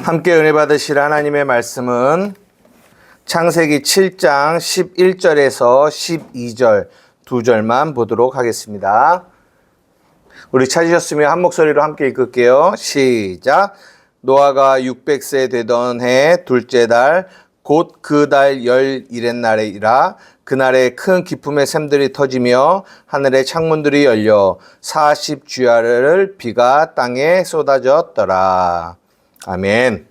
함께 은혜 받으실 하나님의 말씀은 창세기 7장 11절에서 12절 두 절만 보도록 하겠습니다. 우리 찾으셨으면 한 목소리로 함께 읽을게요. 시작. 노아가 600세 되던 해 둘째 달 곧 그 달 열일의 날이라 그날에 큰 기품의 샘들이 터지며 하늘의 창문들이 열려 40주야를 비가 땅에 쏟아졌더라. 아멘.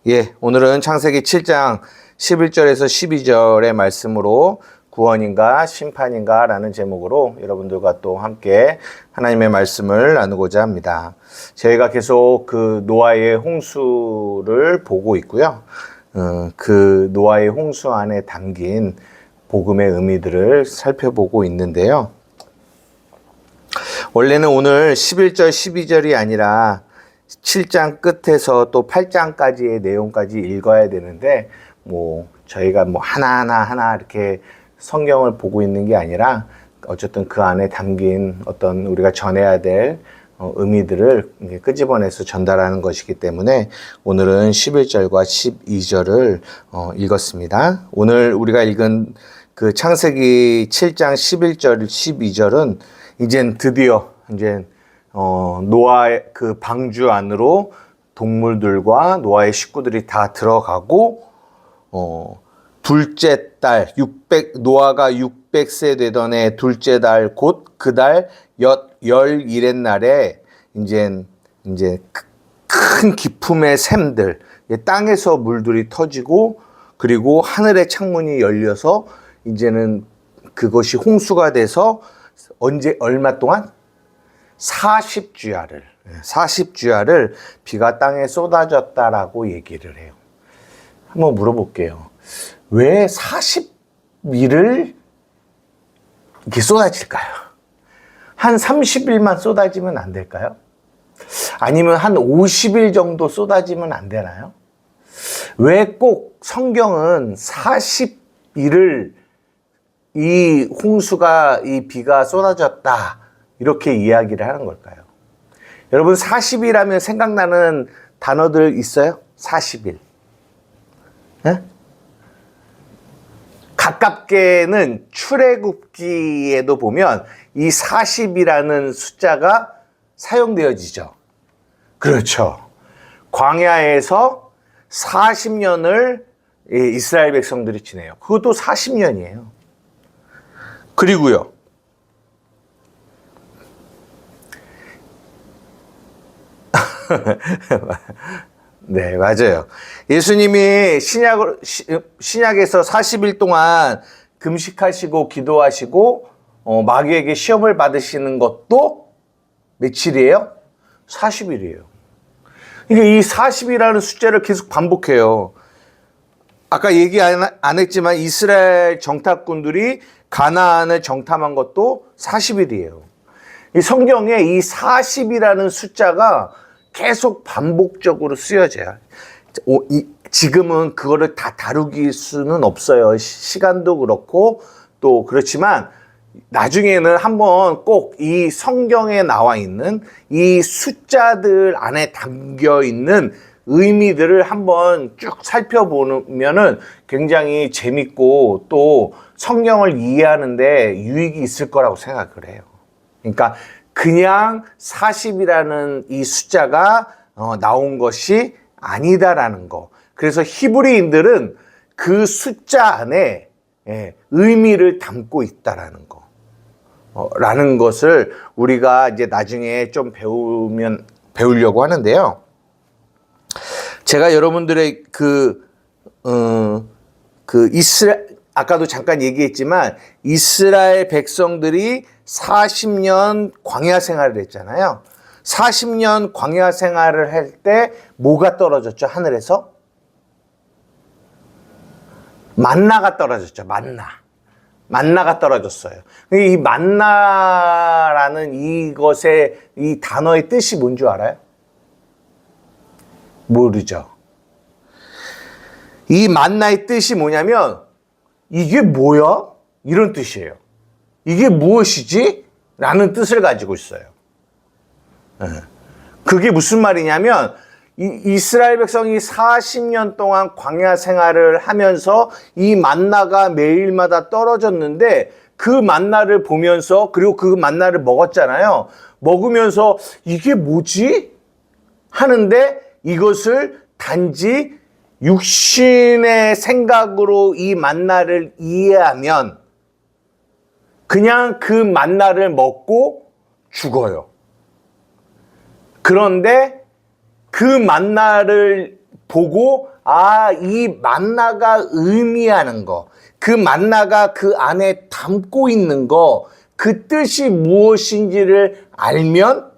예, 오늘은 창세기 7장 11절에서 12절의 말씀으로 구원인가 심판인가 라는 제목으로 여러분들과 또 함께 하나님의 말씀을 나누고자 합니다. 저희가 계속 그 노아의 홍수를 보고 있고요. 그 노아의 홍수 안에 담긴 복음의 의미들을 살펴보고 있는데요. 원래는 오늘 11절, 12절이 아니라 7장 끝에서 또 8장까지의 내용까지 읽어야 되는데, 저희가 하나하나 이렇게 성경을 보고 있는 게 아니라, 어쨌든 그 안에 담긴 어떤 우리가 전해야 될 의미들을 끄집어내서 전달하는 것이기 때문에 오늘은 11절과 12절을 읽었습니다. 오늘 우리가 읽은 그 창세기 7장 11절, 12절은 이젠 드디어 노아의 그 방주 안으로 동물들과 노아의 식구들이 다 들어가고, 둘째 달, 노아가 600세 되던 해 둘째 달 곧 그 달 열일의 날에 이제 큰 기품의 샘들, 땅에서 물들이 터지고, 그리고 하늘의 창문이 열려서 이제는 그것이 홍수가 돼서 얼마 동안? 40주야를 비가 땅에 쏟아졌다라고 얘기를 해요. 한번 물어볼게요. 왜 40일을 이렇게 쏟아질까요? 한 30일만 쏟아지면 안 될까요? 아니면 한 50일 정도 쏟아지면 안 되나요? 왜 꼭 성경은 40일을 이 홍수가, 이 비가 쏟아졌다 이렇게 이야기를 하는 걸까요? 여러분 40일하면 생각나는 단어들 있어요? 40일. 네? 가깝게는 출애굽기에도 보면 이 40이라는 숫자가 사용되어지죠. 그렇죠. 광야에서 40년을 이스라엘 백성들이 지내요. 그것도 40년이에요. 그리고요. 네, 맞아요. 예수님이 신약에서 40일 동안 금식하시고 기도하시고 마귀에게 시험을 받으시는 것도 며칠이에요? 40일이에요. 그러니까 이 40이라는 숫자를 계속 반복해요. 아까 얘기 안 했지만 이스라엘 정탐꾼들이 가나안을 정탐한 것도 40일이에요. 이 성경에 이 40이라는 숫자가 계속 반복적으로 쓰여져요. 지금은 그거를 다 다루길 수는 없어요. 시간도 그렇고 또 그렇지만 나중에는 한번 꼭 이 성경에 나와 있는 이 숫자들 안에 담겨 있는 의미들을 한번 쭉 살펴보면은 굉장히 재밌고 또 성경을 이해하는데 유익이 있을 거라고 생각을 해요. 그러니까 그냥 40이라는 이 숫자가 나온 것이 아니다라는 거. 그래서 히브리인들은 그 숫자 안에 의미를 담고 있다라는 거. 라는 것을 우리가 이제 나중에 좀 배우려고 하는데요. 제가 여러분들의 아까도 잠깐 얘기했지만 이스라엘 백성들이 40년 광야 생활을 했잖아요. 40년 광야 생활을 할 때 뭐가 떨어졌죠? 하늘에서? 만나가 떨어졌죠. 만나가 떨어졌어요. 이 만나라는 이것의 이 단어의 뜻이 뭔 줄 알아요? 모르죠. 이 만나의 뜻이 뭐냐면 이게 뭐야? 이런 뜻이에요. 이게 무엇이지? 라는 뜻을 가지고 있어요. 그게 무슨 말이냐면 이스라엘 백성이 40년 동안 광야 생활을 하면서 이 만나가 매일마다 떨어졌는데 그 만나를 보면서 그리고 그 만나를 먹었잖아요. 먹으면서 이게 뭐지? 하는데 이것을 단지 육신의 생각으로 이 만나를 이해하면 그냥 그 만나를 먹고 죽어요. 그런데 그 만나를 보고 이 만나가 의미하는 거, 그 만나가 그 안에 담고 있는 거, 그 뜻이 무엇인지를 알면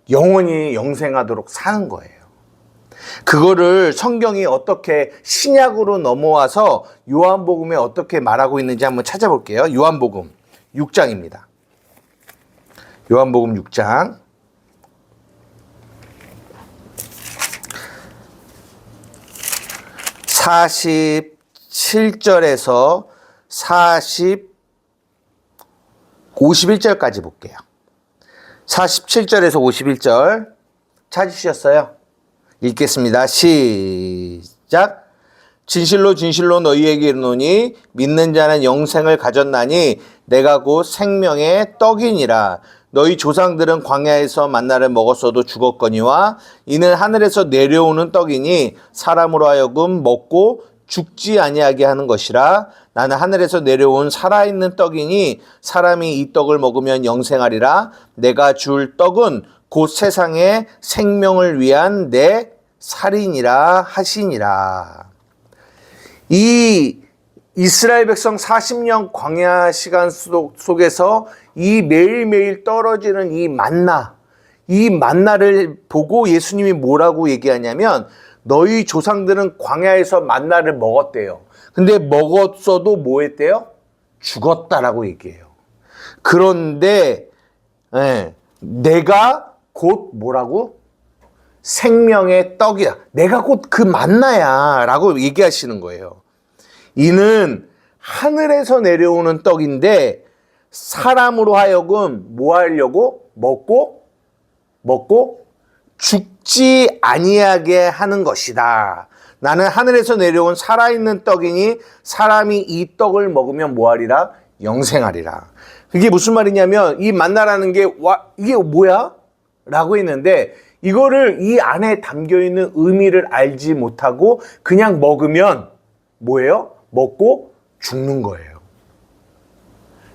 영원히 영생하도록 사는 거예요. 그거를 성경이 어떻게 신약으로 넘어와서 요한복음에 어떻게 말하고 있는지 한번 찾아볼게요. 요한복음 6장입니다. 요한복음 6장 47절에서 51절까지 볼게요. 47절에서 51절 찾으셨어요? 읽겠습니다. 시작. 진실로 진실로 너희에게 이르노니 믿는 자는 영생을 가졌나니 내가 곧 생명의 떡이니라. 너희 조상들은 광야에서 만나를 먹었어도 죽었거니와 이는 하늘에서 내려오는 떡이니 사람으로 하여금 먹고 죽지 아니하게 하는 것이라. 나는 하늘에서 내려온 살아있는 떡이니 사람이 이 떡을 먹으면 영생하리라. 내가 줄 떡은 곧 세상의 생명을 위한 내 살이니라 하시니라. 이 이스라엘 백성 40년 광야 시간 속에서 이 매일매일 떨어지는 이 만나를 보고 예수님이 뭐라고 얘기하냐면 너희 조상들은 광야에서 만나를 먹었대요. 근데 먹었어도 뭐 했대요? 죽었다라고 얘기해요. 그런데 내가 곧 뭐라고? 생명의 떡이야. 내가 곧 그 만나야 라고 얘기하시는 거예요. 이는 하늘에서 내려오는 떡인데 사람으로 하여금 뭐 하려고? 먹고 죽지 아니하게 하는 것이다. 나는 하늘에서 내려온 살아있는 떡이니 사람이 이 떡을 먹으면 뭐 하리라? 영생하리라. 그게 무슨 말이냐면 이 만나라는 게 이게 뭐야? 라고 했는데 이거를 이 안에 담겨있는 의미를 알지 못하고 그냥 먹으면 뭐예요? 먹고 죽는 거예요.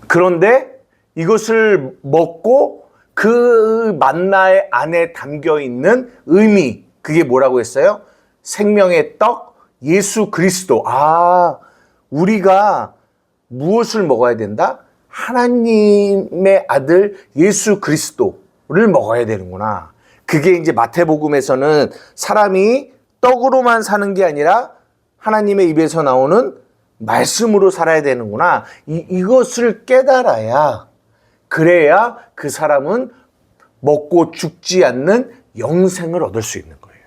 그런데 이것을 먹고 그 만나의 안에 담겨있는 의미, 그게 뭐라고 했어요? 생명의 떡, 예수 그리스도. 우리가 무엇을 먹어야 된다? 하나님의 아들 예수 그리스도를 먹어야 되는구나. 그게 이제 마태복음에서는 사람이 떡으로만 사는 게 아니라 하나님의 입에서 나오는 말씀으로 살아야 되는구나. 이것을 깨달아야, 그래야 그 사람은 먹고 죽지 않는 영생을 얻을 수 있는 거예요.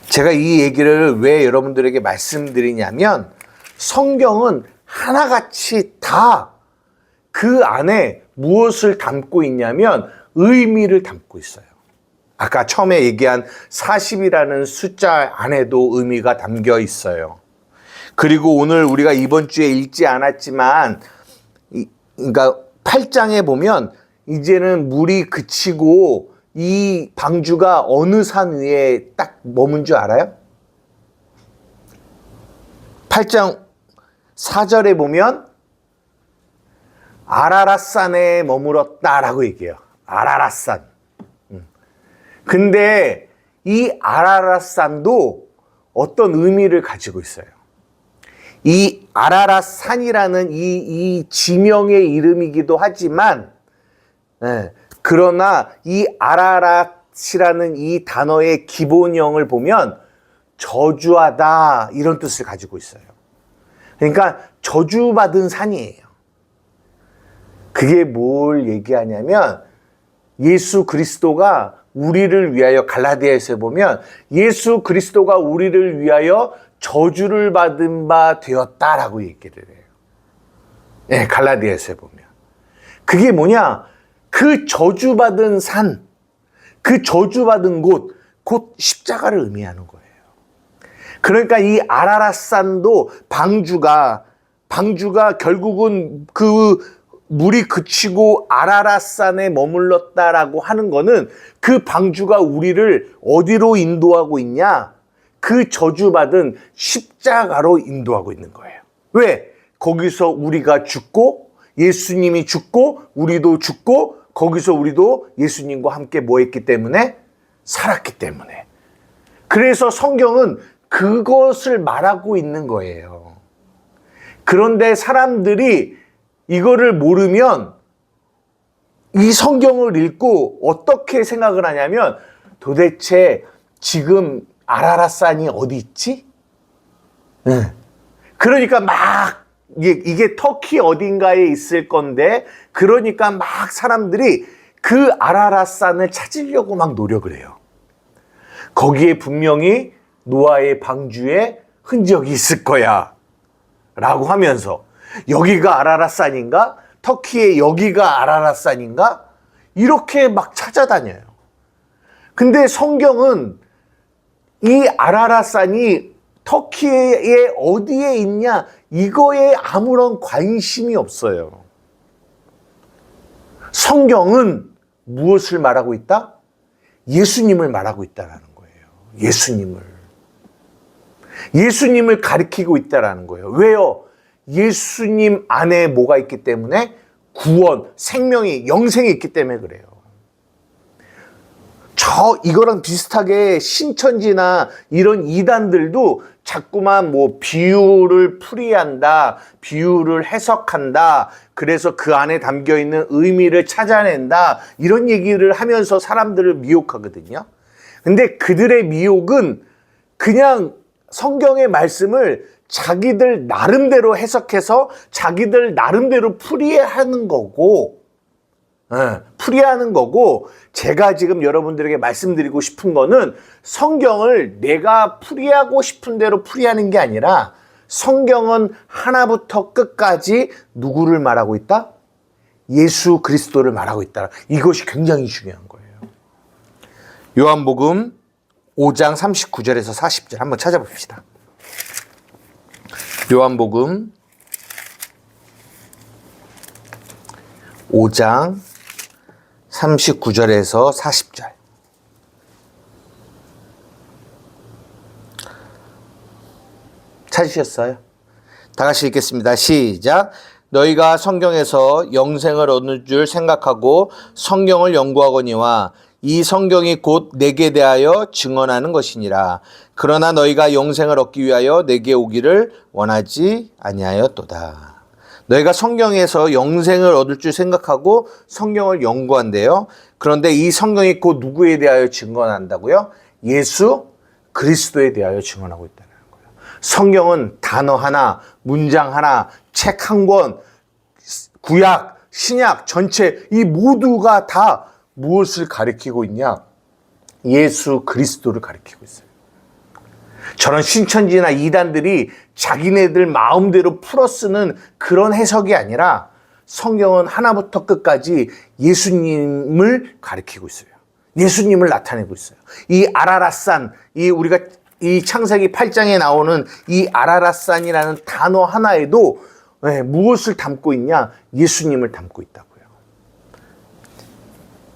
제가 이 얘기를 왜 여러분들에게 말씀드리냐면 성경은 하나같이 다 그 안에 무엇을 담고 있냐면 의미를 담고 있어요. 아까 처음에 얘기한 40이라는 숫자 안에도 의미가 담겨 있어요. 그리고 오늘 우리가 이번 주에 읽지 않았지만 그러니까 8장에 보면 이제는 물이 그치고 이 방주가 어느 산 위에 딱 머문 줄 알아요? 8장 4절에 보면 아라랏산에 머물었다라고 얘기해요. 아라랏산. 근데 이 아라랏산도 어떤 의미를 가지고 있어요. 이 아라랏산이라는 이 지명의 이름이기도 하지만 그러나 이 아라랏이라는 이 단어의 기본형을 보면 저주하다 이런 뜻을 가지고 있어요. 그러니까 저주받은 산이에요. 그게 뭘 얘기하냐면 예수 그리스도가 우리를 위하여, 갈라디아에서 보면 예수 그리스도가 우리를 위하여 저주를 받은 바 되었다라고 얘기를 해요. 네, 갈라디아에서 보면. 그게 뭐냐? 그 저주받은 산, 그 저주받은 곳, 곧 십자가를 의미하는 거예요. 그러니까 이 아라랏산도 방주가 결국은 그 물이 그치고 아라랏산에 머물렀다라고 하는 거는 그 방주가 우리를 어디로 인도하고 있냐? 그 저주받은 십자가로 인도하고 있는 거예요. 왜? 거기서 우리가 죽고 예수님이 죽고 우리도 죽고 거기서 우리도 예수님과 함께 뭐 했기 때문에? 살았기 때문에. 그래서 성경은 그것을 말하고 있는 거예요. 그런데 사람들이 이거를 모르면 이 성경을 읽고 어떻게 생각을 하냐면 도대체 지금 아라랏산이 어디 있지? 그러니까 막 이게 터키 어딘가에 있을 건데 그러니까 막 사람들이 그 아라랏산을 찾으려고 막 노력을 해요. 거기에 분명히 노아의 방주에 흔적이 있을 거야 라고 하면서 여기가 아라랏산인가? 터키의 여기가 아라랏산인가? 이렇게 막 찾아다녀요. 근데 성경은 이 아라랏산이 터키의 어디에 있냐 이거에 아무런 관심이 없어요. 성경은 무엇을 말하고 있다? 예수님을 말하고 있다는 거예요. 예수님을 가리키고 있다는 거예요. 왜요? 예수님 안에 뭐가 있기 때문에? 구원, 생명이, 영생이 있기 때문에 그래요. 이거랑 비슷하게 신천지나 이런 이단들도 자꾸만 뭐 비유를 풀이한다, 비유를 해석한다, 그래서 그 안에 담겨 있는 의미를 찾아낸다, 이런 얘기를 하면서 사람들을 미혹하거든요. 근데 그들의 미혹은 그냥 성경의 말씀을 자기들 나름대로 해석해서 자기들 나름대로 풀이하는 거고, 제가 지금 여러분들에게 말씀드리고 싶은 거는 성경을 내가 풀이하고 싶은 대로 풀이하는 게 아니라 성경은 하나부터 끝까지 누구를 말하고 있다? 예수 그리스도를 말하고 있다. 이것이 굉장히 중요한 거예요. 요한복음 5장 39절에서 40절 한번 찾아봅시다. 요한복음 5장 39절에서 40절. 찾으셨어요? 다 같이 읽겠습니다. 시작. 너희가 성경에서 영생을 얻는 줄 생각하고 성경을 연구하거니와 이 성경이 곧 내게 대하여 증언하는 것이니라. 그러나 너희가 영생을 얻기 위하여 내게 오기를 원하지 아니하였도다. 너희가 성경에서 영생을 얻을 줄 생각하고 성경을 연구한대요. 그런데 이 성경이 곧 누구에 대하여 증언한다고요? 예수 그리스도에 대하여 증언하고 있다는 거예요. 성경은 단어 하나, 문장 하나, 책 한 권, 구약, 신약 전체 이 모두가 다 무엇을 가리키고 있냐? 예수 그리스도를 가리키고 있어요. 저런 신천지나 이단들이 자기네들 마음대로 풀어쓰는 그런 해석이 아니라 성경은 하나부터 끝까지 예수님을 가리키고 있어요. 예수님을 나타내고 있어요. 이 아라랏산, 우리가 이 창세기 8장에 나오는 이 아라랏산이라는 단어 하나에도 무엇을 담고 있냐? 예수님을 담고 있다고요.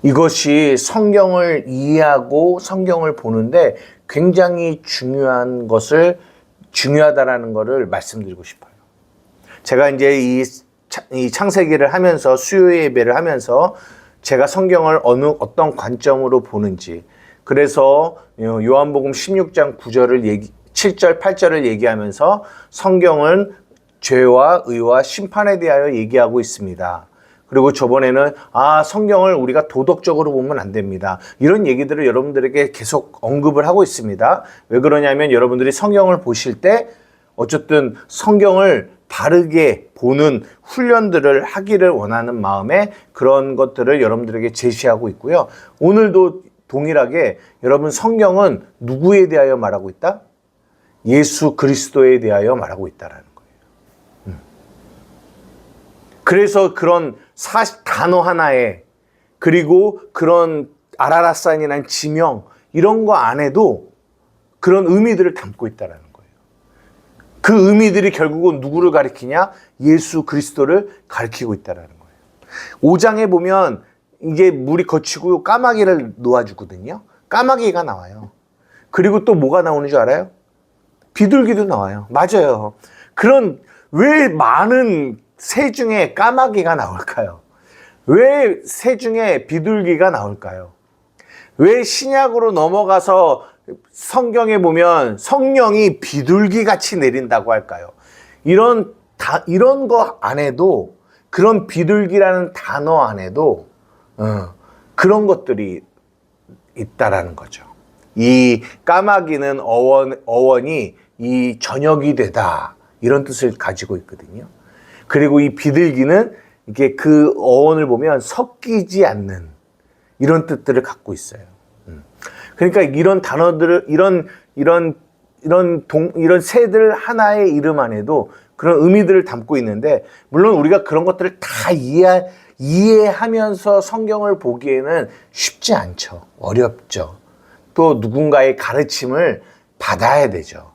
이것이 성경을 이해하고 성경을 보는데 굉장히 중요하다라는 것을 말씀드리고 싶어요. 제가 이제 이 창세기를 하면서 수요 예배를 하면서 제가 성경을 어떤 관점으로 보는지, 그래서 요한복음 16장 7절 8절을 얘기하면서 성경은 죄와 의와 심판에 대하여 얘기하고 있습니다. 그리고 저번에는 성경을 우리가 도덕적으로 보면 안 됩니다. 이런 얘기들을 여러분들에게 계속 언급을 하고 있습니다. 왜 그러냐면 여러분들이 성경을 보실 때 어쨌든 성경을 바르게 보는 훈련들을 하기를 원하는 마음에 그런 것들을 여러분들에게 제시하고 있고요. 오늘도 동일하게 여러분 성경은 누구에 대하여 말하고 있다? 예수 그리스도에 대하여 말하고 있다라는 거예요. 그래서 그런 단어 하나에, 그리고 그런 아라랏산이라는 지명, 이런 거 안에도 그런 의미들을 담고 있다라는 거예요. 그 의미들이 결국은 누구를 가리키냐? 예수 그리스도를 가리키고 있다라는 거예요. 5장에 보면 이게 물이 거치고 까마귀를 놓아주거든요. 까마귀가 나와요. 그리고 또 뭐가 나오는 줄 알아요? 비둘기도 나와요. 맞아요. 그런 왜 많은 새 중에 까마귀가 나올까요? 왜 새 중에 비둘기가 나올까요? 왜 신약으로 넘어가서 성경에 보면 성령이 비둘기 같이 내린다고 할까요? 이런 거 안에도, 그런 비둘기라는 단어 안에도 그런 것들이 있다라는 거죠. 이 까마귀는 어원이 이 저녁이 되다, 이런 뜻을 가지고 있거든요. 그리고 이 비둘기는 이게 그 어원을 보면 섞이지 않는 이런 뜻들을 갖고 있어요. 그러니까 이런 단어들을, 이런 새들 하나의 이름 안에도 그런 의미들을 담고 있는데, 물론 우리가 그런 것들을 다 이해하면서 성경을 보기에는 쉽지 않죠. 어렵죠. 또 누군가의 가르침을 받아야 되죠.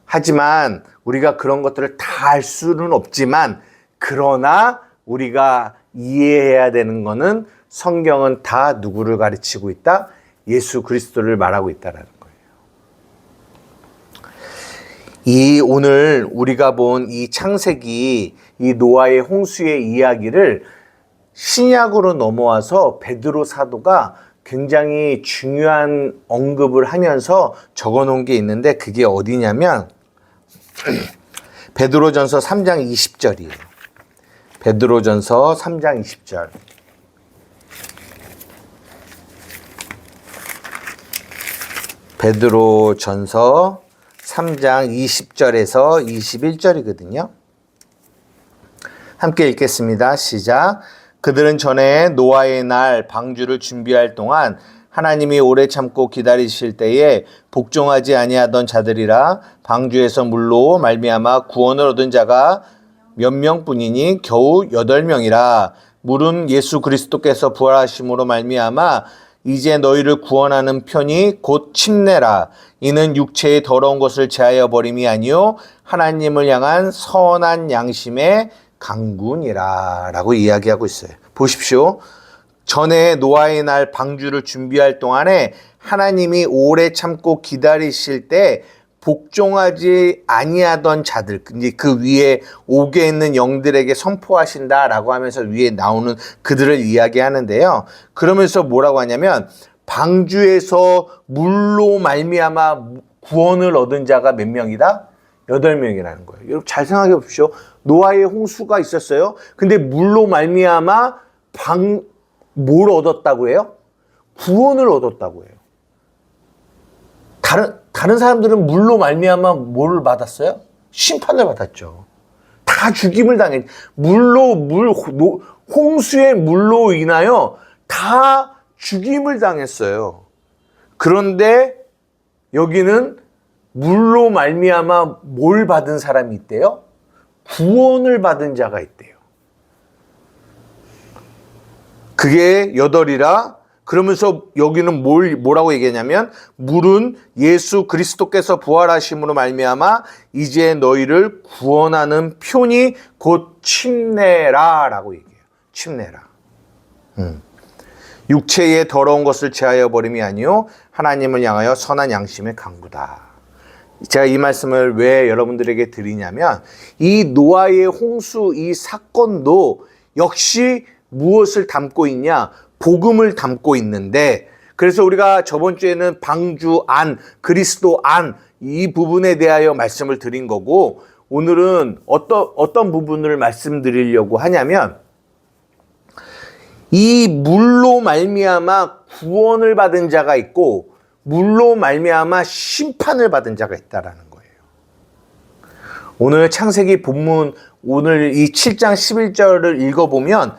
하지만 우리가 그런 것들을 다 알 수는 없지만, 그러나 우리가 이해해야 되는 거는 성경은 다 누구를 가르치고 있다? 예수 그리스도를 말하고 있다는 거예요. 오늘 우리가 본 이 창세기, 이 노아의 홍수의 이야기를 신약으로 넘어와서 베드로 사도가 굉장히 중요한 언급을 하면서 적어 놓은 게 있는데, 그게 어디냐면 베드로전서 3장 20절이에요. 베드로전서 3장 20절. 베드로전서 3장 20절에서 21절이거든요. 함께 읽겠습니다. 시작. 그들은 전에 노아의 날 방주를 준비할 동안 하나님이 오래 참고 기다리실 때에 복종하지 아니하던 자들이라. 방주에서 물로 말미암아 구원을 얻은 자가 몇 명뿐이니 겨우 8명이라. 물은 예수 그리스도께서 부활하심으로 말미암아 이제 너희를 구원하는 편이 곧 침례라. 이는 육체의 더러운 것을 제하여 버림이 아니요 하나님을 향한 선한 양심의 강군이라 라고 이야기하고 있어요. 보십시오. 전에 노아의 날 방주를 준비할 동안에 하나님이 오래 참고 기다리실 때 복종하지 아니하던 자들, 그 위에 옥에 있는 영들에게 선포하신다라고 하면서 위에 나오는 그들을 이야기하는데요. 그러면서 뭐라고 하냐면 방주에서 물로 말미암아 구원을 얻은 자가 몇 명이다? 8명이라는 거예요. 여러분 잘 생각해 보십시오. 노아의 홍수가 있었어요. 근데 물로 말미암아 뭘 얻었다고 해요? 구원을 얻었다고 해요. 다른 사람들은 물로 말미암아 뭘 받았어요? 심판을 받았죠. 다 죽임을 당했. 홍수의 물로 인하여 다 죽임을 당했어요. 그런데 여기는 물로 말미암아 뭘 받은 사람이 있대요? 구원을 받은 자가 있대요. 그게 8이라. 그러면서 여기는 뭐라고 얘기하냐면 물은 예수 그리스도께서 부활하심으로 말미암아 이제 너희를 구원하는 표니 곧 침례라 라고 얘기해요. 침례라. 육체의 더러운 것을 제하여 버림이 아니요 하나님을 향하여 선한 양심의 강구다. 제가 이 말씀을 왜 여러분들에게 드리냐면 이 노아의 홍수 이 사건도 역시 무엇을 담고 있냐? 복음을 담고 있는데, 그래서 우리가 저번 주에는 방주 안, 그리스도 안 이 부분에 대하여 말씀을 드린 거고, 오늘은 어떤 부분을 말씀드리려고 하냐면 이 물로 말미암아 구원을 받은 자가 있고 물로 말미암아 심판을 받은 자가 있다라는 거예요. 오늘 창세기 본문 오늘 이 7장 11절을 읽어보면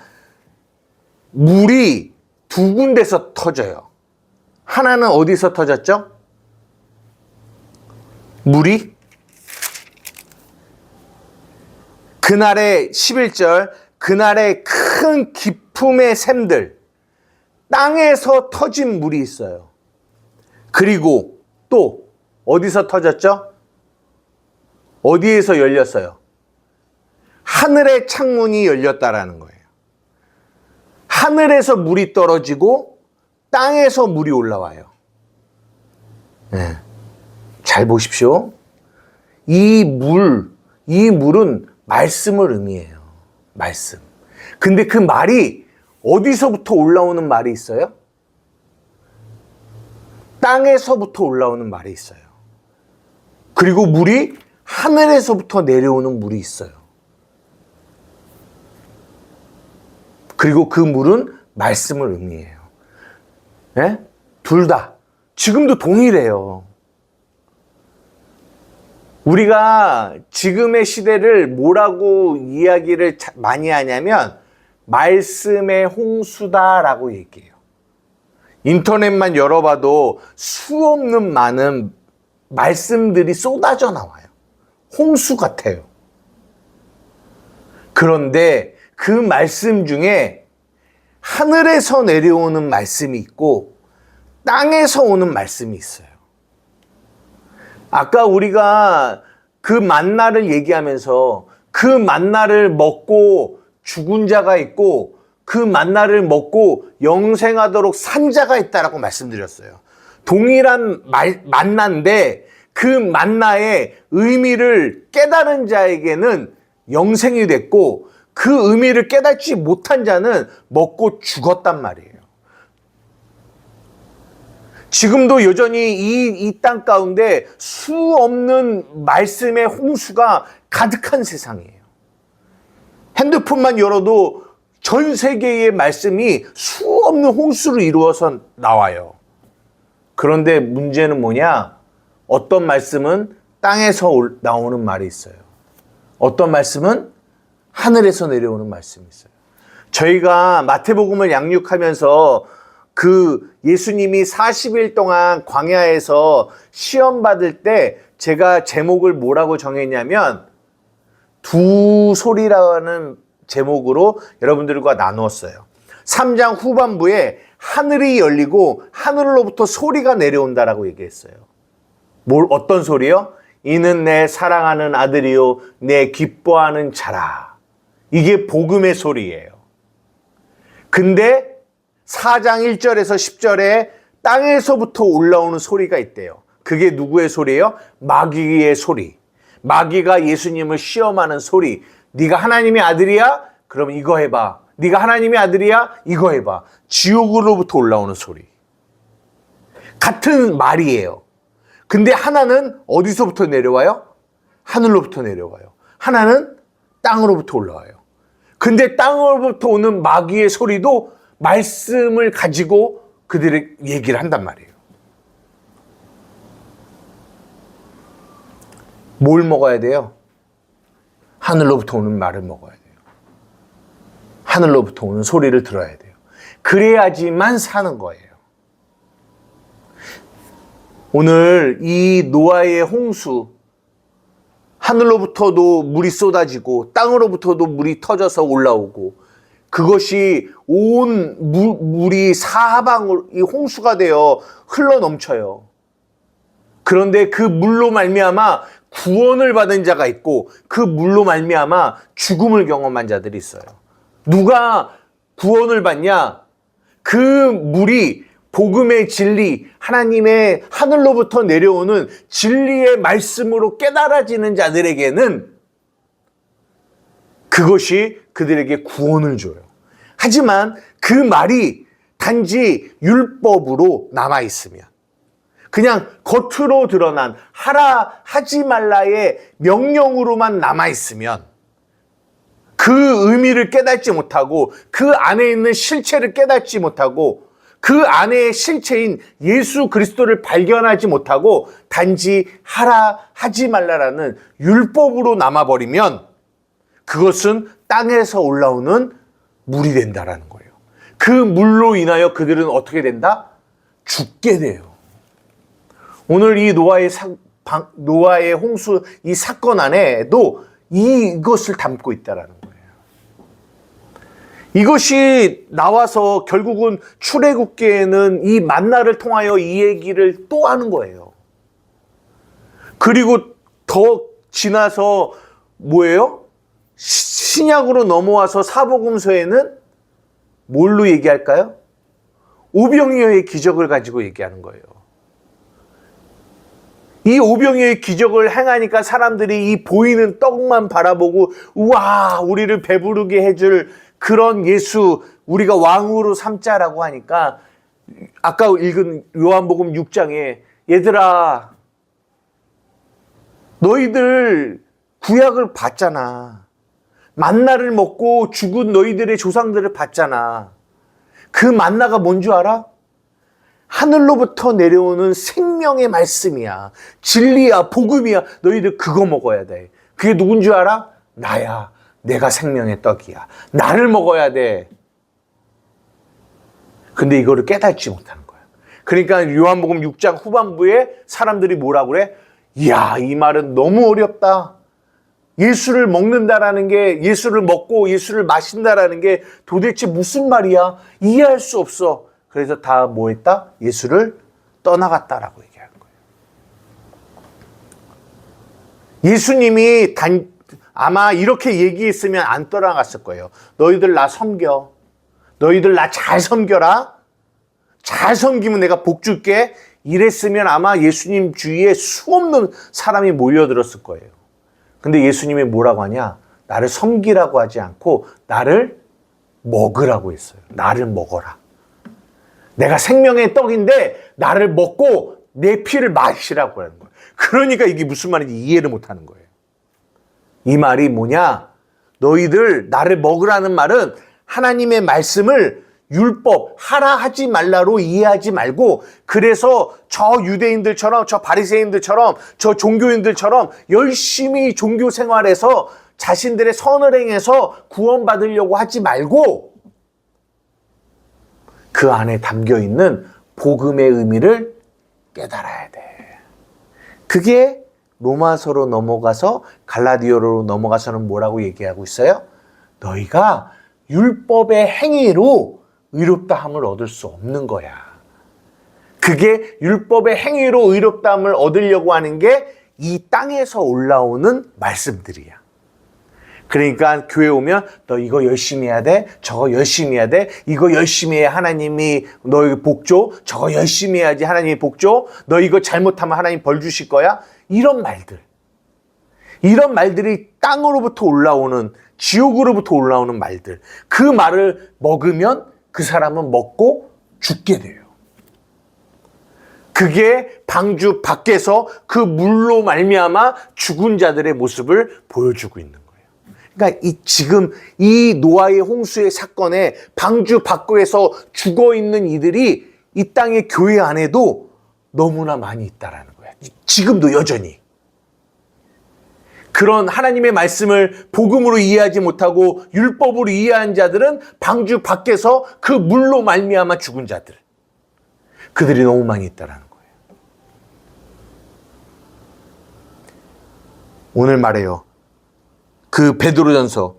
물이 두 군데서 터져요. 하나는 어디서 터졌죠? 물이 그날의 11절 그날의 큰 기품의 샘들 땅에서 터진 물이 있어요. 그리고 또 어디서 터졌죠? 어디에서 열렸어요? 하늘의 창문이 열렸다라는 거예요. 하늘에서 물이 떨어지고 땅에서 물이 올라와요. 네. 잘 보십시오. 이 물은 말씀을 의미해요. 말씀. 근데 그 말이 어디서부터 올라오는 말이 있어요? 땅에서부터 올라오는 말이 있어요. 그리고 물이 하늘에서부터 내려오는 물이 있어요. 그리고 그 물은 말씀을 의미해요. 네? 둘 다. 지금도 동일해요. 우리가 지금의 시대를 뭐라고 이야기를 많이 하냐면 말씀의 홍수다라고 얘기해요. 인터넷만 열어봐도 수없는 많은 말씀들이 쏟아져 나와요. 홍수 같아요. 그런데 그 말씀 중에 하늘에서 내려오는 말씀이 있고 땅에서 오는 말씀이 있어요. 아까 우리가 그 만나를 얘기하면서 그 만나를 먹고 죽은 자가 있고 그 만나를 먹고 영생하도록 산 자가 있다라고 말씀드렸어요. 동일한 만나인데 그 만나의 의미를 깨달은 자에게는 영생이 됐고 그 의미를 깨닫지 못한 자는 먹고 죽었단 말이에요. 지금도 여전히 이 땅 가운데 수없는 말씀의 홍수가 가득한 세상이에요. 핸드폰만 열어도 전 세계의 말씀이 수없는 홍수를 이루어서 나와요. 그런데 문제는 뭐냐? 어떤 말씀은 땅에서 나오는 말이 있어요. 어떤 말씀은 하늘에서 내려오는 말씀이 있어요. 저희가 마태복음을 양육하면서 그 예수님이 40일 동안 광야에서 시험 받을 때 제가 제목을 뭐라고 정했냐면 두 소리라는 제목으로 여러분들과 나누었어요. 3장 후반부에 하늘이 열리고 하늘로부터 소리가 내려온다라고 얘기했어요. 어떤 소리요? 이는 내 사랑하는 아들이요 내 기뻐하는 자라. 이게 복음의 소리예요. 근데 4장 1절에서 10절에 땅에서부터 올라오는 소리가 있대요. 그게 누구의 소리예요? 마귀의 소리. 마귀가 예수님을 시험하는 소리. 네가 하나님의 아들이야? 그럼 이거 해봐. 네가 하나님의 아들이야? 이거 해봐. 지옥으로부터 올라오는 소리. 같은 말이에요. 근데 하나는 어디서부터 내려와요? 하늘로부터 내려와요. 하나는 땅으로부터 올라와요. 근데 땅으로부터 오는 마귀의 소리도 말씀을 가지고 그들의 얘기를 한단 말이에요. 뭘 먹어야 돼요? 하늘로부터 오는 말을 먹어야 돼요. 하늘로부터 오는 소리를 들어야 돼요. 그래야지만 사는 거예요. 오늘 이 노아의 홍수, 하늘로부터도 물이 쏟아지고 땅으로부터도 물이 터져서 올라오고 그것이 온 물이 사방으로 이 홍수가 되어 흘러 넘쳐요. 그런데 그 물로 말미암아 구원을 받은 자가 있고 그 물로 말미암아 죽음을 경험한 자들이 있어요. 누가 구원을 받냐? 그 물이 복음의 진리, 하나님의 하늘로부터 내려오는 진리의 말씀으로 깨달아지는 자들에게는 그것이 그들에게 구원을 줘요. 하지만 그 말이 단지 율법으로 남아있으면, 그냥 겉으로 드러난 하라 하지 말라의 명령으로만 남아있으면 그 의미를 깨닫지 못하고 그 안에 있는 실체를 깨닫지 못하고 그 안에 실체인 예수 그리스도를 발견하지 못하고 단지 하라 하지 말라라는 율법으로 남아버리면 그것은 땅에서 올라오는 물이 된다라는 거예요. 그 물로 인하여 그들은 어떻게 된다? 죽게 돼요. 오늘 이 노아의 홍수 이 사건 안에도 이것을 담고 있다라는 거예요. 이것이 나와서 결국은 출애굽기에는 이 만나를 통하여 이 얘기를 또 하는 거예요. 그리고 더 지나서 뭐예요? 신약으로 넘어와서 사복음서에는 뭘로 얘기할까요? 오병이어의 기적을 가지고 얘기하는 거예요. 이 오병이어의 기적을 행하니까 사람들이 이 보이는 떡만 바라보고 우와 우리를 배부르게 해줄 그런 예수 우리가 왕으로 삼자라고 하니까 아까 읽은 요한복음 6장에 얘들아 너희들 구약을 봤잖아. 만나를 먹고 죽은 너희들의 조상들을 봤잖아. 그 만나가 뭔 줄 알아? 하늘로부터 내려오는 생명의 말씀이야. 진리야, 복음이야. 너희들 그거 먹어야 돼. 그게 누군 줄 알아? 나야. 내가 생명의 떡이야. 나를 먹어야 돼. 근데 이거를 깨닫지 못하는 거야. 그러니까 요한복음 6장 후반부에 사람들이 뭐라고 그래? 이야, 이 말은 너무 어렵다. 예수를 먹는다라는 게, 예수를 먹고 예수를 마신다라는 게 도대체 무슨 말이야? 이해할 수 없어. 그래서 다 뭐 했다? 예수를 떠나갔다라고 얘기하는 거예요. 예수님이 아마 이렇게 얘기했으면 안 떠나갔을 거예요. 너희들 나 섬겨. 너희들 나 잘 섬겨라. 잘 섬기면 내가 복 줄게. 이랬으면 아마 예수님 주위에 수없는 사람이 몰려들었을 거예요. 근데 예수님이 뭐라고 하냐? 나를 섬기라고 하지 않고 나를 먹으라고 했어요. 나를 먹어라. 내가 생명의 떡인데 나를 먹고 내 피를 마시라고 하는 거예요. 그러니까 이게 무슨 말인지 이해를 못하는 거예요. 이 말이 뭐냐? 너희들 나를 먹으라는 말은 하나님의 말씀을 율법 하라 하지 말라로 이해하지 말고 그래서 저 유대인들처럼 저 바리새인들처럼 저 종교인들처럼 열심히 종교 생활에서 자신들의 선을 행해서 구원받으려고 하지 말고 그 안에 담겨있는 복음의 의미를 깨달아야 돼. 그게 로마서로 넘어가서 갈라디아로 넘어가서는 뭐라고 얘기하고 있어요? 너희가 율법의 행위로 의롭다함을 얻을 수 없는 거야. 그게 율법의 행위로 의롭다함을 얻으려고 하는 게 이 땅에서 올라오는 말씀들이야. 그러니까 교회 오면 너 이거 열심히 해야 돼. 저거 열심히 해야 돼. 이거 열심히 해야 하나님이 너에게 복 줘. 저거 열심히 해야지 하나님이 복 줘. 너 이거 잘못하면 하나님 벌 주실 거야. 이런 말들이 땅으로부터 올라오는 지옥으로부터 올라오는 말들. 그 말을 먹으면 그 사람은 먹고 죽게 돼요. 그게 방주 밖에서 그 물로 말미암아 죽은 자들의 모습을 보여주고 있는 거예요. 그러니까 지금 이 노아의 홍수의 사건에 방주 밖에서 죽어 있는 이들이 이 땅의 교회 안에도 너무나 많이 있다라는 거예요. 지금도 여전히. 그런 하나님의 말씀을 복음으로 이해하지 못하고 율법으로 이해한 자들은 방주 밖에서 그 물로 말미암아 죽은 자들. 그들이 너무 많이 있다라는 거예요. 오늘 말해요. 그 베드로전서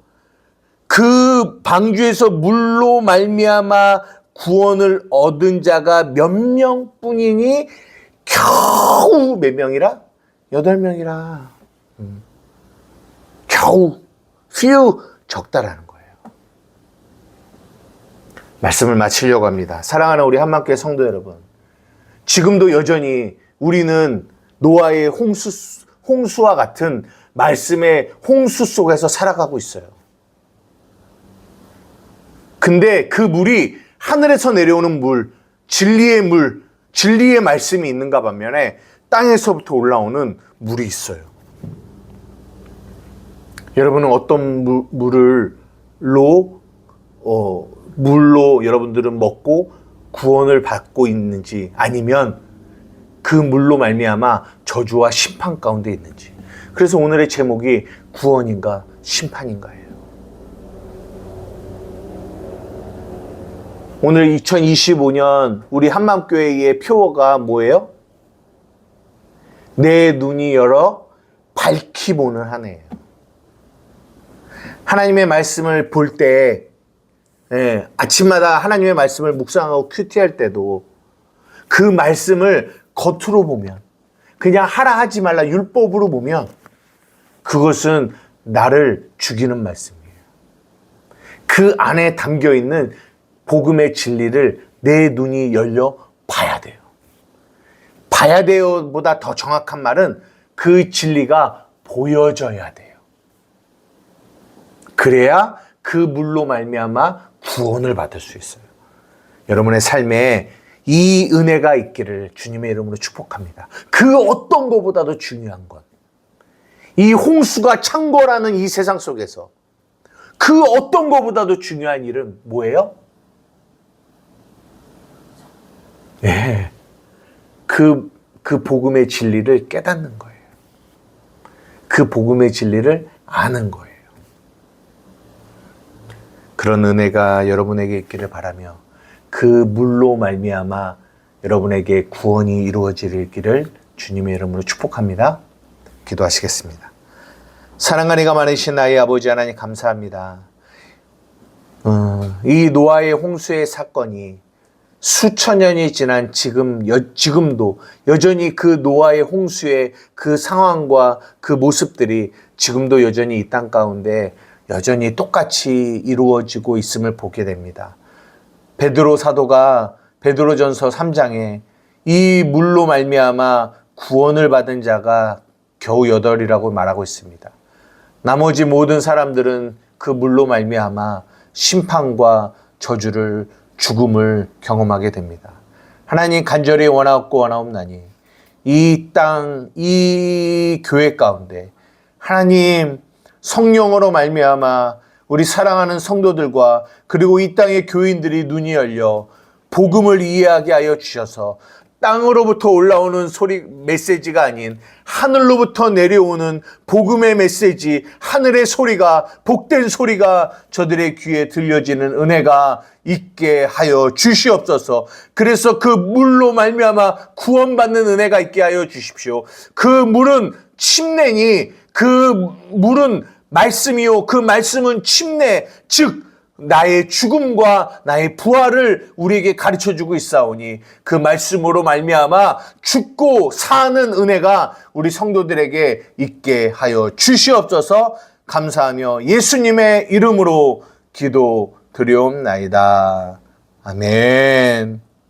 그 방주에서 물로 말미암아 구원을 얻은 자가 몇 명뿐이니 겨우 몇 명이라? 8명이라. 겨우 few 적다라는 거예요. 말씀을 마치려고 합니다. 사랑하는 우리 한마음교회 성도 여러분, 지금도 여전히 우리는 노아의 홍수와 같은 말씀의 홍수 속에서 살아가고 있어요. 근데 그 물이 하늘에서 내려오는 물, 진리의 말씀이 있는가 반면에 땅에서부터 올라오는 물이 있어요. 여러분은 어떤 물로 여러분들은 먹고 구원을 받고 있는지, 아니면 그 물로 말미암아 저주와 심판 가운데 있는지. 그래서 오늘의 제목이 구원인가 심판인가예요. 오늘 2025년 우리 한마음교회의 표어가 뭐예요? 내 눈이 열어 밝히 보는 한 해예요. 하나님의 말씀을 볼 때 예, 아침마다 하나님의 말씀을 묵상하고 큐티할 때도 그 말씀을 겉으로 보면, 그냥 하라 하지 말라 율법으로 보면 그것은 나를 죽이는 말씀이에요. 그 안에 담겨 있는 복음의 진리를 내 눈이 열려 봐야 돼요. 봐야 돼요 보다 더 정확한 말은 그 진리가 보여져야 돼요. 그래야 그 물로 말미암아 구원을 받을 수 있어요. 여러분의 삶에 이 은혜가 있기를 주님의 이름으로 축복합니다. 그 어떤 것보다도 중요한 것, 이 홍수가 창궐하는 이 세상 속에서 그 어떤 것보다도 중요한 일은 뭐예요? 네, 그 복음의 진리를 깨닫는 거예요. 그 복음의 진리를 아는 거예요. 그런 은혜가 여러분에게 있기를 바라며 그 물로 말미암아 여러분에게 구원이 이루어지기를 주님의 이름으로 축복합니다. 기도하시겠습니다. 사랑하니가 많으신 나의 아버지 하나님 감사합니다. 이 노아의 홍수의 사건이 수천 년이 지난 지금도 여전히 그 노아의 홍수의 그 상황과 그 모습들이 지금도 여전히 이 땅 가운데 여전히 똑같이 이루어지고 있음을 보게 됩니다. 베드로 사도가 베드로전서 3장에 이 물로 말미암아 구원을 받은 자가 겨우 8이라고 말하고 있습니다. 나머지 모든 사람들은 그 물로 말미암아 심판과 저주를 죽음을 경험하게 됩니다. 하나님 간절히 원하옵나니 이 땅, 이 교회 가운데 하나님 성령으로 말미암아 우리 사랑하는 성도들과 그리고 이 땅의 교인들이 눈이 열려 복음을 이해하게 하여 주셔서 땅으로부터 올라오는 메시지가 아닌 하늘로부터 내려오는 복음의 메시지, 하늘의 소리가, 복된 소리가 저들의 귀에 들려지는 은혜가 있게 하여 주시옵소서. 그래서 그 물로 말미암아 구원받는 은혜가 있게 하여 주십시오. 그 물은 침례니 그 물은 말씀이요 그 말씀은 침례, 즉 나의 죽음과 나의 부활을 우리에게 가르쳐주고 있사오니 그 말씀으로 말미암아 죽고 사는 은혜가 우리 성도들에게 있게 하여 주시옵소서. 감사하며 예수님의 이름으로 기도드리옵나이다. 아멘.